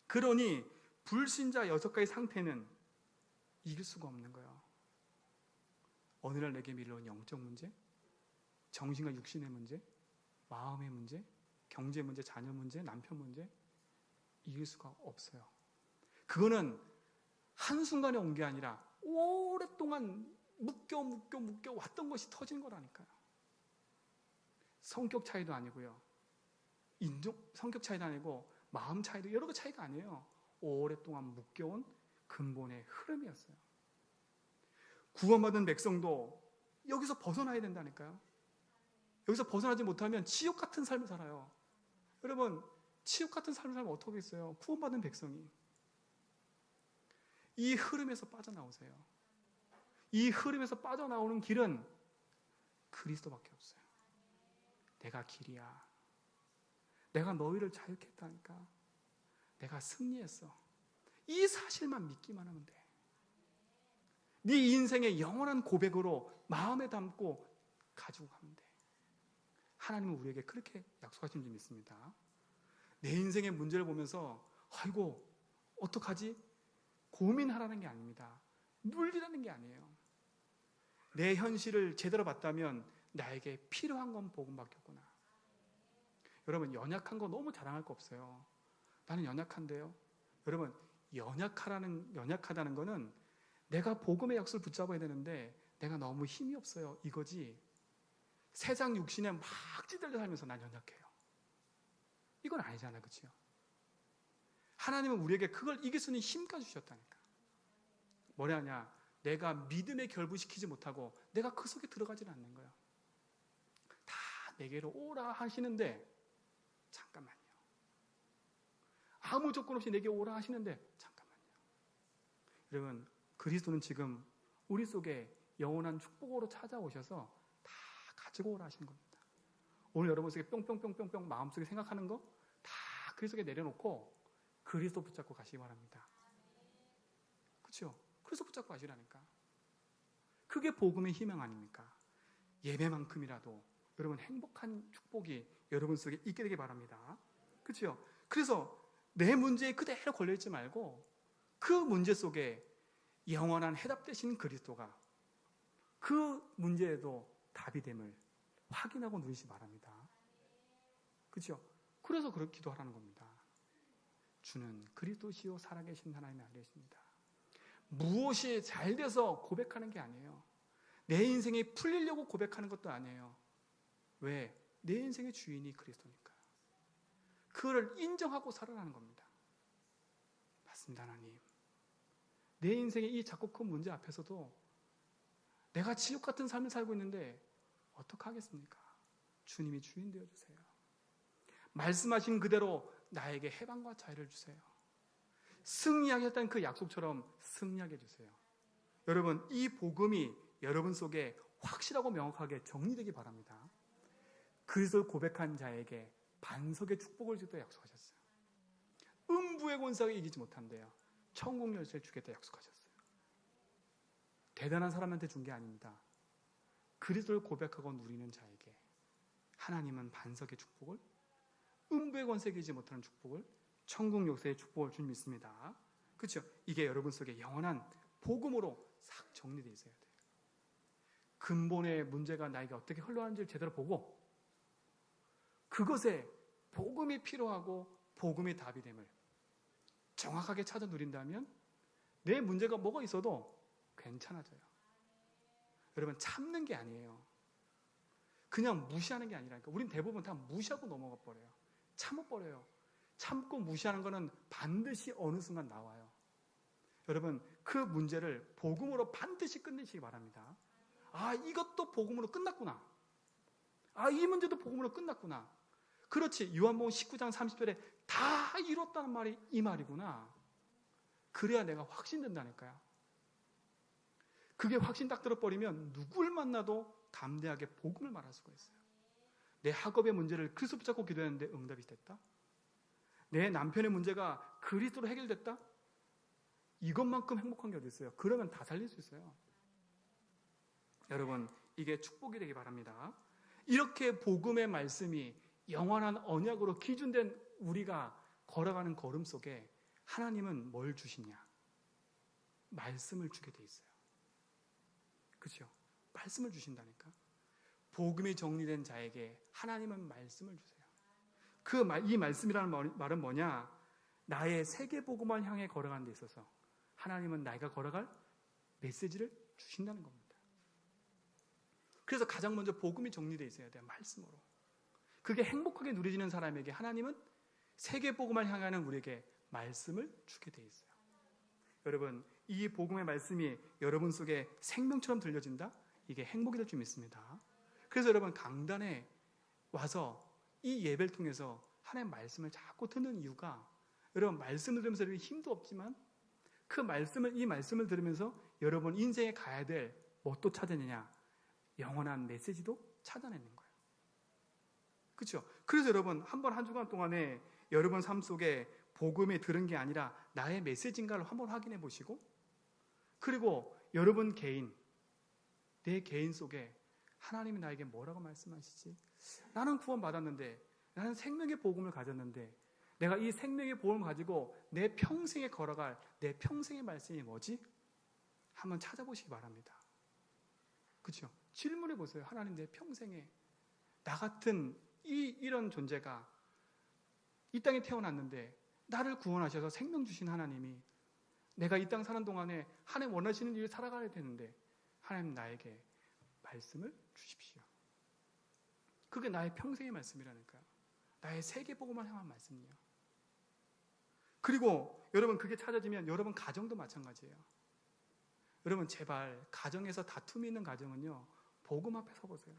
그러니 불신자 6가지 상태는 이길 수가 없는 거예요. 어느 날 내게 밀려온 영적 문제, 정신과 육신의 문제, 마음의 문제, 경제 문제, 자녀 문제, 남편 문제, 이길 수가 없어요. 그거는 한순간에 온 게 아니라 오랫동안 묶여 왔던 것이 터진 거라니까요. 성격 차이도 아니고요. 성격 차이도 아니고 마음 차이도 여러 가지 차이가 아니에요. 오랫동안 묶여온 근본의 흐름이었어요. 구원받은 백성도 여기서 벗어나야 된다니까요. 여기서 벗어나지 못하면 지옥 같은 삶을 살아요. 여러분 지옥 같은 삶을 살면 어떻게 했어요? 구원받은 백성이. 이 흐름에서 빠져나오세요. 이 흐름에서 빠져나오는 길은 그리스도밖에 없어요. 내가 길이야. 내가 너희를 자유케 했다니까. 내가 승리했어. 이 사실만 믿기만 하면 돼. 네 인생의 영원한 고백으로 마음에 담고 가지고 가면 돼. 하나님은 우리에게 그렇게 약속하신 줄 믿습니다. 내 인생의 문제를 보면서 아이고 어떡하지? 고민하라는 게 아닙니다. 눌리라는 게 아니에요. 내 현실을 제대로 봤다면 나에게 필요한 건 복음밖에 없구나. 여러분, 연약한 거 너무 자랑할 거 없어요. 나는 연약한데요. 여러분, 연약하다는 거는 내가 복음의 약속을 붙잡아야 되는데 내가 너무 힘이 없어요, 이거지. 세상 육신에 막 찌들려 살면서 난 연약해요. 이건 아니잖아, 그렇죠? 하나님은 우리에게 그걸 이길 수 있는 힘까지 주셨다니까. 뭐냐냐, 내가 믿음에 결부시키지 못하고 내가 그 속에 들어가지는 않는 거예요. 다 내게로 오라 하시는데 잠깐만요. 아무 조건 없이 내게 오라 하시는데 잠깐만요. 여러분, 그리스도는 지금 우리 속에 영원한 축복으로 찾아오셔서 다 가지고 오라 하시는 겁니다. 오늘 여러분 속에 뿅뿅뿅뿅뿅 마음속에 생각하는 거 다 그리스도 속에 내려놓고 그리스도 붙잡고 가시기 바랍니다. 그렇죠? 그리스도 붙잡고 가시라니까. 그게 복음의 희망 아닙니까? 예배만큼이라도 여러분 행복한 축복이 여러분 속에 있게 되길 바랍니다. 그렇죠? 그래서 내 문제에 그대로 걸려있지 말고 그 문제 속에 영원한 해답되신 그리스도가 그 문제에도 답이 됨을 확인하고 누리시기 바랍니다. 그렇죠? 그래서 그렇게 기도하라는 겁니다. 주는 그리스도시요 살아계신 하나님의 아들이십니다. 무엇이 잘 돼서 고백하는 게 아니에요. 내 인생이 풀리려고 고백하는 것도 아니에요. 왜? 내 인생의 주인이 그리스도니까. 그거를 인정하고 살아가는 겁니다. 맞습니다, 하나님. 내 인생의 이 작고 큰 문제 앞에서도 내가 지옥 같은 삶을 살고 있는데 어떡하겠습니까? 주님이 주인 되어주세요. 말씀하신 그대로 나에게 해방과 자유를 주세요. 승리하겠다는 그 약속처럼 승리하게 해주세요. 여러분, 이 복음이 여러분 속에 확실하고 명확하게 정리되기 바랍니다. 그리스도를 고백한 자에게 반석의 축복을 주겠다 약속하셨어요. 음부의 권세가 이기지 못한대요. 천국 열쇠를 주겠다 약속하셨어요. 대단한 사람한테 준 게 아닙니다. 그리스도를 고백하고 누리는 자에게 하나님은 반석의 축복을, 음부의 권세가 이기지 못하는 축복을, 천국 역사의 축복을 줄 믿습니다. 그렇죠? 이게 여러분 속에 영원한 복음으로 싹 정리되어 있어야 돼요. 근본의 문제가 나에게 어떻게 흘러가는지를 제대로 보고 그것에 복음이 필요하고 복음의 답이 됨을 정확하게 찾아 누린다면 내 문제가 뭐가 있어도 괜찮아져요. 여러분, 참는 게 아니에요. 그냥 무시하는 게 아니라니까. 우린 대부분 다 무시하고 넘어가 버려요. 참아버려요. 참고 무시하는 거는 반드시 어느 순간 나와요. 여러분, 그 문제를 복음으로 반드시 끝내시기 바랍니다. 아, 이것도 복음으로 끝났구나. 아, 이 문제도 복음으로 끝났구나. 그렇지, 요한복음 19장 30절에 다 이뤘다는 말이 이 말이구나. 그래야 내가 확신된다니까요. 그게 확신 딱 들어버리면 누굴 만나도 담대하게 복음을 말할 수가 있어요. 내 학업의 문제를 그리스도 붙잡고 기도했는데 응답이 됐다. 내 남편의 문제가 그리스도로 해결됐다. 이것만큼 행복한 게 어디 있어요? 그러면 다 살릴 수 있어요. 여러분, 이게 축복이 되기 바랍니다. 이렇게 복음의 말씀이 영원한 언약으로 기준된 우리가 걸어가는 걸음 속에 하나님은 뭘 주시냐? 말씀을 주게 돼 있어요. 그렇죠? 말씀을 주신다니까. 복음이 정리된 자에게 하나님은 말씀을 주세요. 이 말씀이라는 말은 뭐냐? 나의 세계복음을 향해 걸어가는 데 있어서 하나님은 나이가 걸어갈 메시지를 주신다는 겁니다. 그래서 가장 먼저 복음이 정리되어 있어야 돼요. 말씀으로. 그게 행복하게 누려지는 사람에게 하나님은 세계복음을 향하는 우리에게 말씀을 주게 되어 있어요. 여러분, 이 복음의 말씀이 여러분 속에 생명처럼 들려진다? 이게 행복이 될 줄 믿습니다. 그래서 여러분, 강단에 와서 이 예배를 통해서 하나님의 말씀을 자꾸 듣는 이유가 여러분, 말씀을 들으면서 힘도 없지만 이 말씀을 들으면서 여러분 인생에 가야 될 뭣도 찾아내냐? 영원한 메시지도 찾아내는 거예요. 그렇죠? 그래서 여러분, 한 주간 동안에 여러분 삶 속에 복음이 들은 게 아니라 나의 메시지인가를 한번 확인해 보시고, 그리고 여러분 내 개인 속에 하나님이 나에게 뭐라고 말씀하시지? 나는 구원받았는데, 나는 생명의 복음을 가졌는데, 내가 이 생명의 복음을 가지고 내 평생에 걸어갈 내 평생의 말씀이 뭐지? 한번 찾아보시기 바랍니다. 그렇죠? 질문해 보세요. 하나님, 내 평생에 나 같은 이런 존재가 이 땅에 태어났는데 나를 구원하셔서 생명 주신 하나님이 내가 이 땅 사는 동안에 하나님 원하시는 일을 살아가야 되는데 하나님 나에게 말씀을 주십시오. 그게 나의 평생의 말씀이라니까요. 나의 세계보고만 향한 말씀이에요. 그리고 여러분 그게 찾아지면 여러분 가정도 마찬가지예요. 여러분 제발 가정에서 다툼이 있는 가정은요, 복음 앞에 서보세요.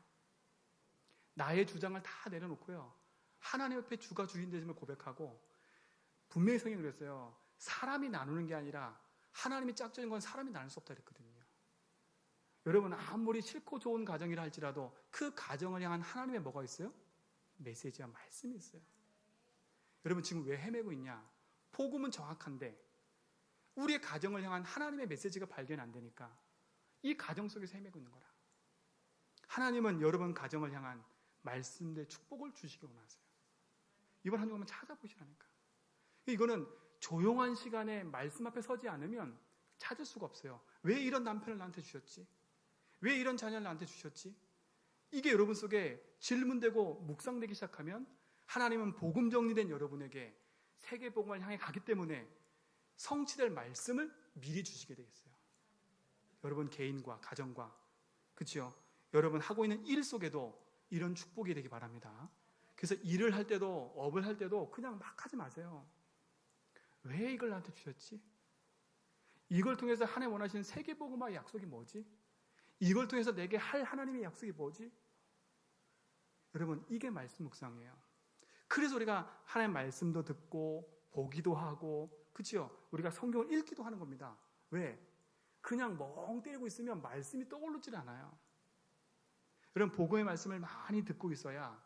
나의 주장을 다 내려놓고요, 하나님 앞에 주가 주인 되심을 고백하고, 분명히 성경이 그랬어요. 사람이 나누는 게 아니라 하나님이 짝지은 건 사람이 나눌 수 없다 그랬거든요. 여러분 아무리 싫고 좋은 가정이라 할지라도 그 가정을 향한 하나님의 뭐가 있어요? 메시지와 말씀이 있어요. 여러분 지금 왜 헤매고 있냐? 복음은 정확한데 우리의 가정을 향한 하나님의 메시지가 발견 안 되니까 이 가정 속에서 헤매고 있는 거라. 하나님은 여러분 가정을 향한 말씀의 축복을 주시기 원하세요. 이번 한 주간만 찾아보시라니까. 이거는 조용한 시간에 말씀 앞에 서지 않으면 찾을 수가 없어요. 왜 이런 남편을 나한테 주셨지? 왜 이런 자녀를 나한테 주셨지? 이게 여러분 속에 질문되고 묵상되기 시작하면 하나님은 복음 정리된 여러분에게 세계복음을 향해 가기 때문에 성취될 말씀을 미리 주시게 되겠어요. 여러분 개인과 가정과, 그렇죠? 여러분 하고 있는 일 속에도 이런 축복이 되기 바랍니다. 그래서 일을 할 때도 업을 할 때도 그냥 막 하지 마세요. 왜 이걸 나한테 주셨지? 이걸 통해서 하나님 원하시는 세계복음화의 약속이 뭐지? 이걸 통해서 내게 할 하나님의 약속이 뭐지? 여러분 이게 말씀 묵상이에요. 그래서 우리가 하나님 말씀도 듣고 보기도 하고, 그렇죠? 우리가 성경을 읽기도 하는 겁니다. 왜? 그냥 멍 때리고 있으면 말씀이 떠오르질 않아요. 여러분 복음의 말씀을 많이 듣고 있어야,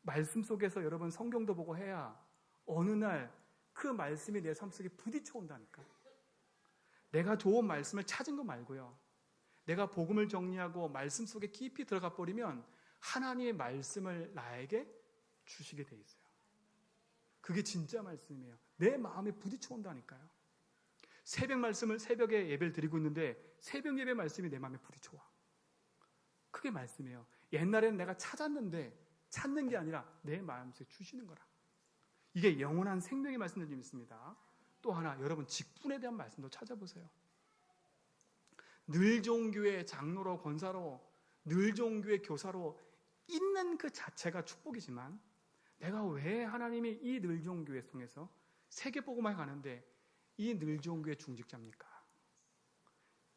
말씀 속에서 여러분 성경도 보고 해야 어느 날 그 말씀이 내 삶 속에 부딪혀 온다니까. 내가 좋은 말씀을 찾은 거 말고요, 내가 복음을 정리하고 말씀 속에 깊이 들어가 버리면 하나님의 말씀을 나에게 주시게 돼 있어요. 그게 진짜 말씀이에요. 내 마음에 부딪혀 온다니까요. 새벽 말씀을 새벽에 예배를 드리고 있는데 새벽 예배 말씀이 내 마음에 부딪혀 와. 그게 말씀이에요. 옛날에는 내가 찾았는데 찾는 게 아니라 내 마음속에 주시는 거라. 이게 영원한 생명의 말씀들이 있습니다. 또 하나, 여러분 직분에 대한 말씀도 찾아보세요. 늘 좋은 교회 장로로 권사로, 늘 좋은 교회 교사로 있는 그 자체가 축복이지만 내가 왜 하나님이 이 늘 좋은 교회 통해서 세계복음화에 가는데 이 늘 좋은 교회 중직자입니까?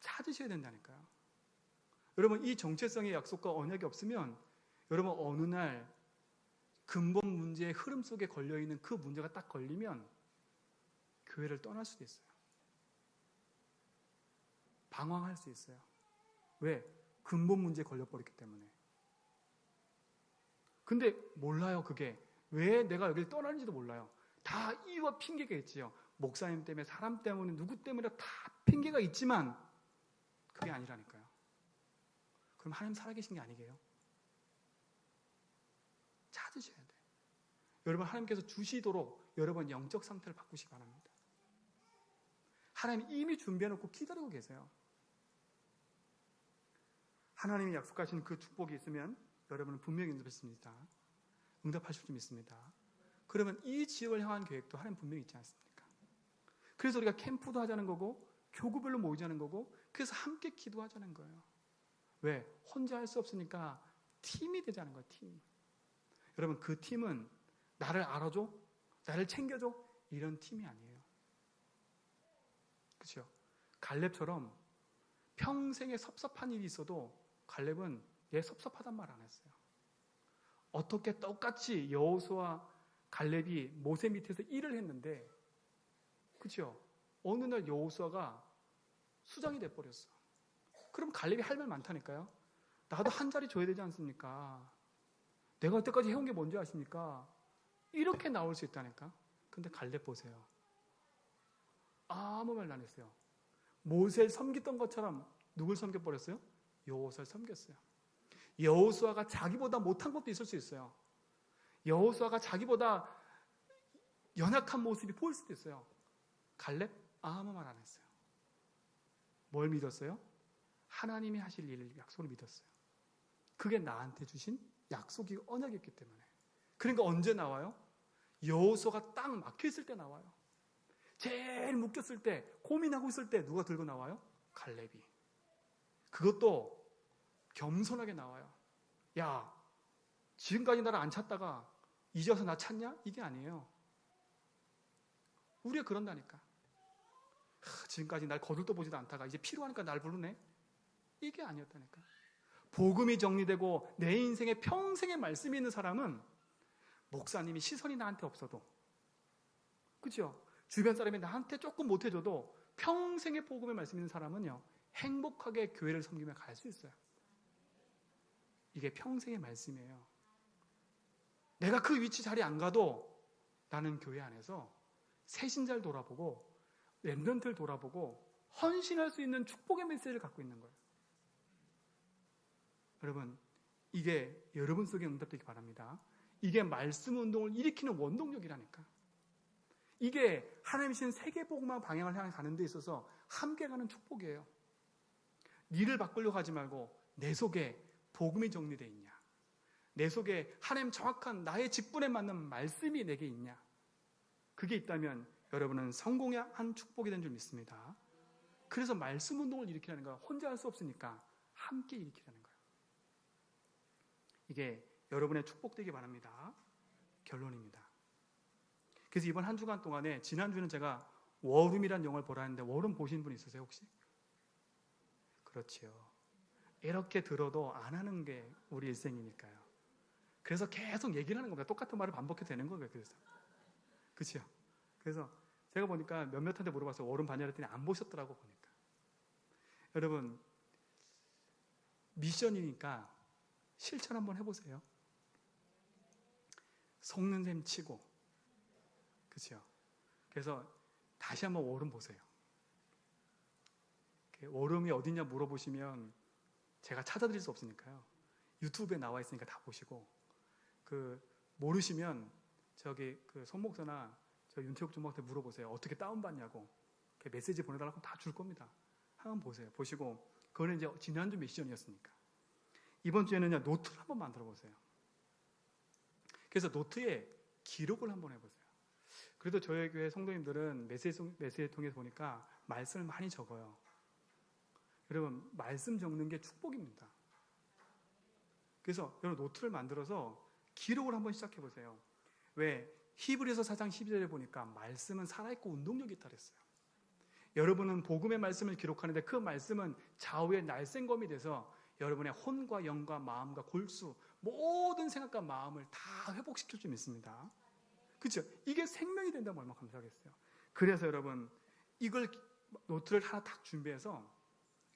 찾으셔야 된다니까요. 여러분 이 정체성의 약속과 언약이 없으면 여러분 어느 날 근본 문제의 흐름 속에 걸려있는 그 문제가 딱 걸리면 교회를 떠날 수도 있어요. 방황할 수 있어요. 왜? 근본 문제에 걸려버렸기 때문에. 근데 몰라요. 그게 왜 내가 여기를 떠나는지도 몰라요. 다 이유와 핑계가 있지요. 목사님 때문에, 사람 때문에, 누구 때문에 다 핑계가 있지만 그게 아니라니까요. 그럼 하나님 살아계신 게 아니게요? 찾으셔야 돼요. 여러분 하나님께서 주시도록 여러분 영적 상태를 바꾸시기 바랍니다. 하나님 이미 준비해놓고 기다리고 계세요. 하나님이 약속하신 그 축복이 있으면 여러분은 분명히 응답했습니다. 응답하실 줄 믿습니다. 그러면 이 지역을 향한 계획도 하나님 분명히 있지 않습니까? 그래서 우리가 캠프도 하자는 거고 교구별로 모이자는 거고, 그래서 함께 기도하자는 거예요. 왜? 혼자 할 수 없으니까 팀이 되자는 거예요. 팀. 여러분 그 팀은 나를 알아줘? 나를 챙겨줘? 이런 팀이 아니에요. 그렇죠? 갈렙처럼 평생에 섭섭한 일이 있어도 갈렙은 얘 섭섭하단 말 안 했어요. 어떻게 똑같이 여호수아와 갈렙이 모세 밑에서 일을 했는데, 그렇죠? 어느 날 여호수아가 수장이 돼버렸어. 그럼 갈렙이 할 말 많다니까요. 나도 한 자리 줘야 되지 않습니까? 내가 여태까지 해온 게 뭔지 아십니까? 이렇게 나올 수 있다니까. 근데 갈렙 보세요. 아무 말도 안 했어요. 모세를 섬겼던 것처럼 누굴 섬겨버렸어요? 여호수아를 섬겼어요. 여호수아가 자기보다 못한 것도 있을 수 있어요. 여호수아가 자기보다 연약한 모습이 보일 수도 있어요. 갈렙 아무 말 안 했어요. 뭘 믿었어요? 하나님이 하실 일을 약속을 믿었어요. 그게 나한테 주신 약속이 언약이었기 때문에. 그러니까 언제 나와요? 여호수아가 딱 막혀있을 때 나와요. 제일 묶였을 때, 고민하고 있을 때 누가 들고 나와요? 갈렙이. 그것도 겸손하게 나와요. 야, 지금까지 나를 안 찾다가 이제 와서 나 찾냐? 이게 아니에요. 우리가 그런다니까. 지금까지 날 거들떠 보지도 않다가 이제 필요하니까 날 부르네? 이게 아니었다니까. 복음이 정리되고 내 인생에 평생의 말씀이 있는 사람은 목사님이 시선이 나한테 없어도, 그렇죠? 주변 사람이 나한테 조금 못해줘도 평생의 복음의 말씀 있는 사람은요, 행복하게 교회를 섬기며 갈 수 있어요. 이게 평생의 말씀이에요. 내가 그 위치 자리에 안 가도 나는 교회 안에서 새신자를 돌아보고 렘넌트를 돌아보고 헌신할 수 있는 축복의 메시지를 갖고 있는 거예요. 여러분, 이게 여러분 속에 응답되기 바랍니다. 이게 말씀 운동을 일으키는 원동력이라니까. 이게 하나님이 주신 세계복음화 방향을 향해 가는 데 있어서 함께 가는 축복이에요. 니를 바꾸려고 하지 말고 내 속에 복음이 정리되어 있냐, 내 속에 하나님 정확한 나의 직분에 맞는 말씀이 내게 있냐, 그게 있다면 여러분은 성공한 축복이 된 줄 믿습니다. 그래서 말씀 운동을 일으키라는 거야. 혼자 할 수 없으니까 함께 일으키라는 거예요. 이게 여러분의 축복되기 바랍니다. 결론입니다. 그래서 이번 한 주간 동안에, 지난주는 제가 워룸이라는 영화를 보라 했는데 워룸 보신 분 있으세요 혹시? 그렇지요. 이렇게 들어도 안 하는 게 우리 일생이니까요. 그래서 계속 얘기를 하는 겁니다. 똑같은 말을 반복해도 되는 거예요. 그래서 그렇죠. 그래서 제가 보니까 몇몇한테 물어봤어요. 워룸 봤냐 했더니 안 보셨더라고. 보니까 여러분, 미션이니까 실천 한번 해보세요. 속는 셈 치고, 그렇죠. 그래서 다시 한번 워룸 보세요. 워룸이 어디냐 물어보시면 제가 찾아드릴 수 없으니까요. 유튜브에 나와 있으니까 다 보시고, 모르시면 저기 손 목사나 저 윤태욱 주목한테 물어보세요. 어떻게 다운받냐고. 메시지 보내달라고 다 줄 겁니다. 한번 보세요. 보시고, 그거는 이제 지난주 미션이었으니까. 이번 주에는요, 노트를 한번 만들어 보세요. 그래서 노트에 기록을 한번 해보세요. 그래도 저희 교회 성도님들은 메시지 통해서 보니까 말씀을 많이 적어요. 여러분, 말씀 적는 게 축복입니다. 그래서 여러분, 노트를 만들어서 기록을 한번 시작해 보세요. 왜? 히브리서 4장 12절에 보니까 말씀은 살아있고 운동력이 있다 그랬어요. 여러분은 복음의 말씀을 기록하는데 그 말씀은 좌우의 날쌘검이 돼서 여러분의 혼과 영과 마음과 골수, 모든 생각과 마음을 다 회복시킬 줄 믿습니다. 그렇죠? 이게 생명이 된다면 얼마나 감사하겠어요. 그래서 여러분, 이걸 노트를 하나 딱 준비해서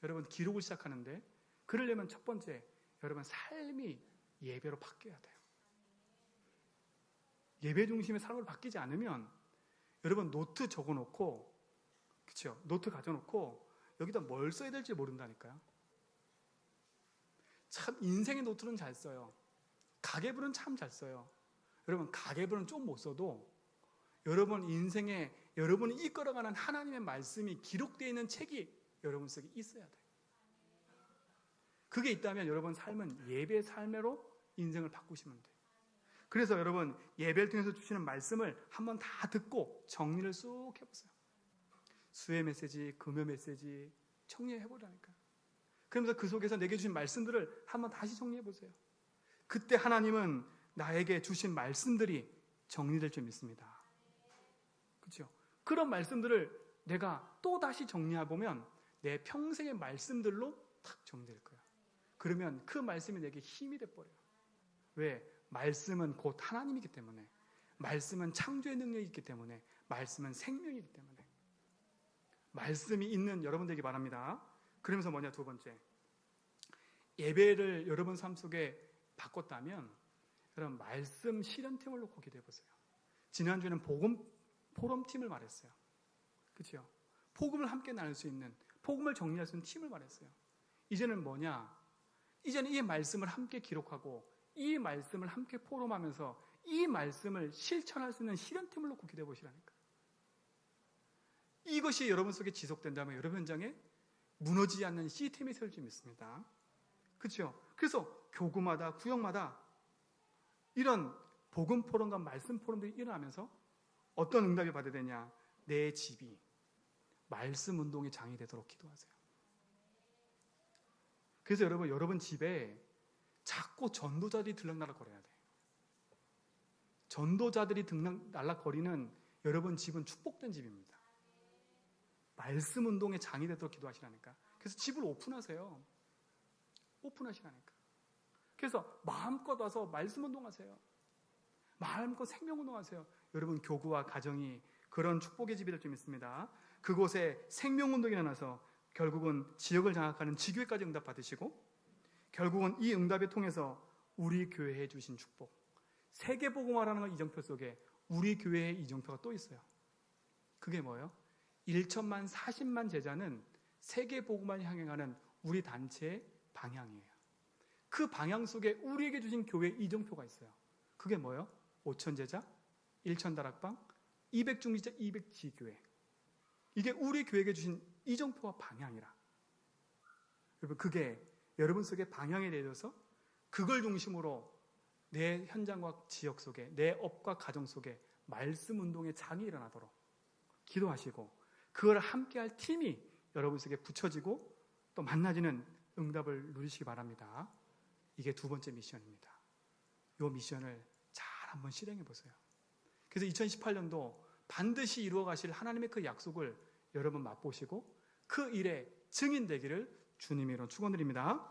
여러분 기록을 시작하는데, 그러려면 첫 번째, 여러분 삶이 예배로 바뀌어야 돼요. 예배 중심의 삶으로 바뀌지 않으면 여러분 노트 적어놓고, 그렇죠? 노트 가져놓고 여기다 뭘 써야 될지 모른다니까요. 참 인생의 노트는 잘 써요. 가계부는 참 잘 써요. 여러분, 가계부는 좀 못 써도 여러분 인생에 여러분이 이끌어가는 하나님의 말씀이 기록되어 있는 책이 여러분 속에 있어야 돼요. 그게 있다면 여러분 삶은 예배의 삶으로 인생을 바꾸시면 돼요. 그래서 여러분, 예배를 통해서 주시는 말씀을 한번 다 듣고 정리를 쑥 해보세요. 수요 메시지, 금요 메시지 정리해보라니까요. 그러면서 그 속에서 내게 주신 말씀들을 한번 다시 정리해보세요. 그때 하나님은 나에게 주신 말씀들이 정리될 줄 믿습니다. 그렇죠? 그런 말씀들을 내가 또 다시 정리해보면 내 평생의 말씀들로 탁 정리될 거야. 그러면 그 말씀이 내게 힘이 돼버려요. 왜? 말씀은 곧 하나님이기 때문에, 말씀은 창조의 능력이 있기 때문에, 말씀은 생명이기 때문에, 말씀이 있는 여러분 되기 바랍니다. 그러면서 뭐냐, 두 번째, 예배를 여러분 삶 속에 바꿨다면 여러분 말씀 실현팀을 놓고 기도해 보세요. 지난주에는 복음 포럼팀을 말했어요. 그렇죠? 복음을 함께 나눌 수 있는, 복음을 정리할 수 있는 팀을 말했어요. 이제는 뭐냐, 이제는 이 말씀을 함께 기록하고 이 말씀을 함께 포럼하면서 이 말씀을 실천할 수 있는 실현팀을 놓고 기도해 보시라니까. 이것이 여러분 속에 지속된다면 여러분 현장에 무너지지 않는 시스템이 세울 줄 믿습니다. 그렇죠? 그래서 교구마다 구역마다 이런 복음 포럼과 말씀 포럼들이 일어나면서 어떤 응답이 받아야 되냐? 내 집이 말씀 운동의 장이 되도록 기도하세요. 그래서 여러분 집에 자꾸 전도자들이 들락날락거려야 돼요. 전도자들이 들락날락거리는 여러분 집은 축복된 집입니다. 말씀 운동의 장이 되도록 기도하시라니까. 그래서 집을 오픈하세요. 오픈하시라니까. 그래서 마음껏 와서 말씀 운동하세요. 마음껏 생명 운동하세요. 여러분 교구와 가정이 그런 축복의 집이 될 줄 믿습니다. 그곳에 생명 운동이 일어나서 결국은 지역을 장악하는 지교회까지 응답받으시고 결국은 이 응답을 통해서 우리 교회에 주신 축복, 세계복음화라는 이정표 속에 우리 교회의 이정표가 또 있어요. 그게 뭐예요? 1천만 40만 제자는 세계복음화를 향해 가는 우리 단체의 방향이에요. 그 방향 속에 우리에게 주신 교회 이정표가 있어요. 그게 뭐예요? 5천 제자, 1천 다락방, 200중지자, 200지교회. 이게 우리 교회에게 주신 이정표와 방향이라. 여러분 그게 여러분 속에 방향이 되어서 그걸 중심으로 내 현장과 지역 속에 내 업과 가정 속에 말씀 운동의 장이 일어나도록 기도하시고 그걸 함께할 팀이 여러분 속에 붙여지고 또 만나지는 응답을 누리시기 바랍니다. 이게 두 번째 미션입니다. 이 미션을 잘 한번 실행해 보세요. 그래서 2018년도 반드시 이루어 가실 하나님의 그 약속을 여러분 맛보시고 그 일에 증인 되기를 주님의 이름으로 축원드립니다.